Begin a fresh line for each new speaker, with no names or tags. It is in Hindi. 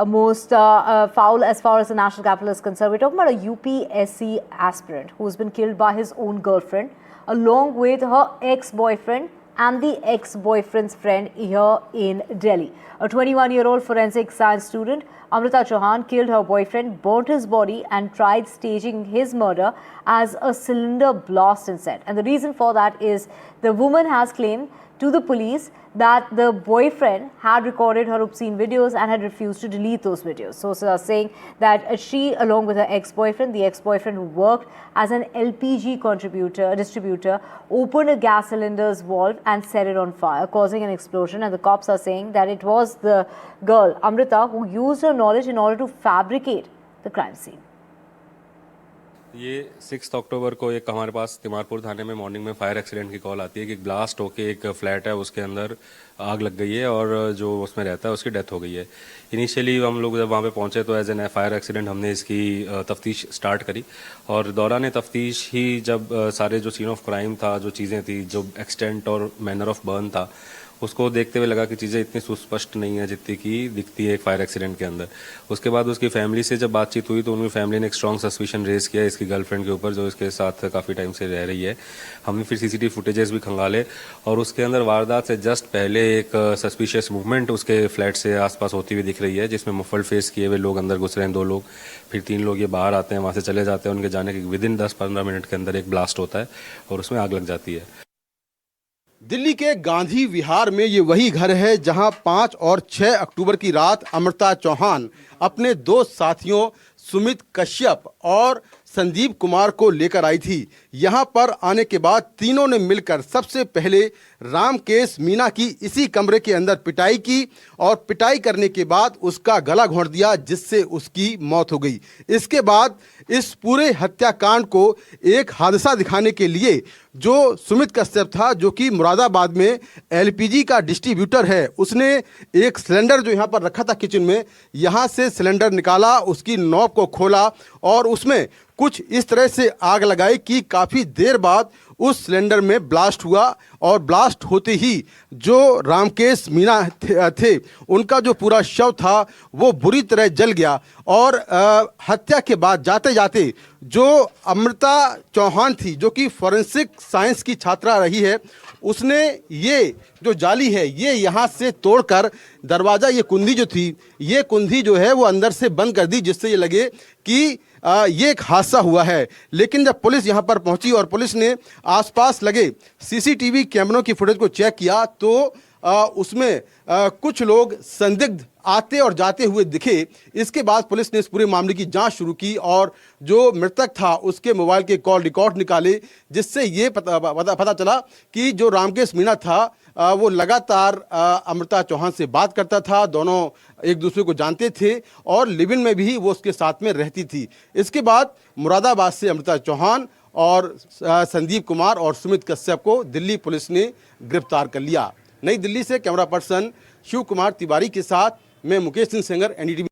most foul as far as the national capital is concerned. We're talking about a UPSC aspirant who's been killed by his own girlfriend, along with her ex-boyfriend and the ex-boyfriend's friend here in Delhi. A 21-year-old forensic science student, Amrita Chauhan, killed her boyfriend, burnt his body and tried staging his murder as a cylinder blast instead. And the reason for that is the woman has claimed to the police that the boyfriend had recorded her obscene videos and had refused to delete those videos. Sources are saying that she, along with her ex-boyfriend, the ex-boyfriend who worked as an LPG distributor, opened a gas cylinder's valve and set it on fire, causing an explosion. And the cops are saying that it was the girl, Amrita, who used her knowledge in order to fabricate the crime scene.
ये 6 अक्टूबर को एक हमारे पास तिमारपुर थाने में मॉर्निंग में फायर एक्सीडेंट की कॉल आती है कि ब्लास्ट होके एक फ्लैट है उसके अंदर आग लग गई है और जो उसमें रहता है उसकी डेथ हो गई है। इनिशियली हम लोग जब वहाँ पे पहुँचे तो एज एन फायर एक्सीडेंट हमने इसकी तफ्तीश स्टार्ट करी और दौरान तफ्तीश ही जब सारे जो सीन ऑफ क्राइम था, जो चीज़ें थी, जो एक्सटेंट और मैनर ऑफ बर्न था, उसको देखते हुए लगा कि चीज़ें इतनी सुस्पष्ट नहीं है जितनी की दिखती है एक फायर एक्सीडेंट के अंदर। उसके बाद उसकी फैमिली से जब बातचीत हुई तो उनकी फैमिली ने एक स्ट्रॉन्ग सस्पिशन रेज किया इसकी गर्लफ्रेंड के ऊपर जो इसके साथ काफ़ी टाइम से रह रही है। हमने फिर सीसीटीवी फुटेजेस भी खंगाले और उसके अंदर वारदात से जस्ट पहले एक सस्पिशियस मूवमेंट उसके फ्लैट से आसपास होती हुई दिख रही है, जिसमें मुफल फेस किए हुए लोग अंदर घुस रहे हैं, 2 लोग, फिर 3 लोग ये बाहर आते हैं, वहाँ से चले जाते हैं। उनके जाने के विदिन 10-15 मिनट के अंदर एक ब्लास्ट होता है और उसमें आग लग जाती है।
दिल्ली के गांधी विहार में ये वही घर है जहां 5 और 6 अक्टूबर की रात अमृता चौहान अपने 2 साथियों सुमित कश्यप और संदीप कुमार को लेकर आई थी। यहां पर आने के बाद तीनों ने मिलकर सबसे पहले रामकेश मीना की इसी कमरे के अंदर पिटाई की और पिटाई करने के बाद उसका गला घोंट दिया, जिससे उसकी मौत हो गई। इसके बाद इस पूरे हत्याकांड को एक हादसा दिखाने के लिए जो सुमित कश्यप था, जो कि मुरादाबाद में एलपीजी का डिस्ट्रीब्यूटर है, उसने एक सिलेंडर जो यहाँ पर रखा था किचन में, यहाँ से सिलेंडर निकाला, उसकी नॉब को खोला और उसमें कुछ इस तरह से आग लगाई कि काफ़ी देर बाद उस सिलेंडर में ब्लास्ट हुआ और ब्लास्ट होते ही जो रामकेश मीना थे उनका जो पूरा शव था वो बुरी तरह जल गया। और हत्या के बाद जाते जाते जो अमृता चौहान थी, जो कि फॉरेंसिक साइंस की छात्रा रही है, उसने ये जो जाली है ये यहाँ से तोड़कर दरवाज़ा, ये कुंडी जो थी, ये कुंडी जो है वो अंदर से बंद कर दी, जिससे ये लगे कि ये एक हादसा हुआ है। लेकिन जब पुलिस यहाँ पर पहुँची और पुलिस ने आसपास लगे सीसीटीवी कैमरों की फुटेज को चेक किया तो उसमें कुछ लोग संदिग्ध आते और जाते हुए दिखे। इसके बाद पुलिस ने इस पूरे मामले की जांच शुरू की और जो मृतक था उसके मोबाइल के कॉल रिकॉर्ड निकाले, जिससे ये पता चला कि जो रामकेश मीना था वो लगातार अमृता चौहान से बात करता था, दोनों एक दूसरे को जानते थे और लिव इन में भी वो उसके साथ में रहती थी। इसके बाद मुरादाबाद से अमृता चौहान और संदीप कुमार और सुमित कश्यप को दिल्ली पुलिस ने गिरफ्तार कर लिया। नई दिल्ली से कैमरा पर्सन शिव कुमार तिवारी के साथ मैं मुकेश सिंह सेंगर, NDTV।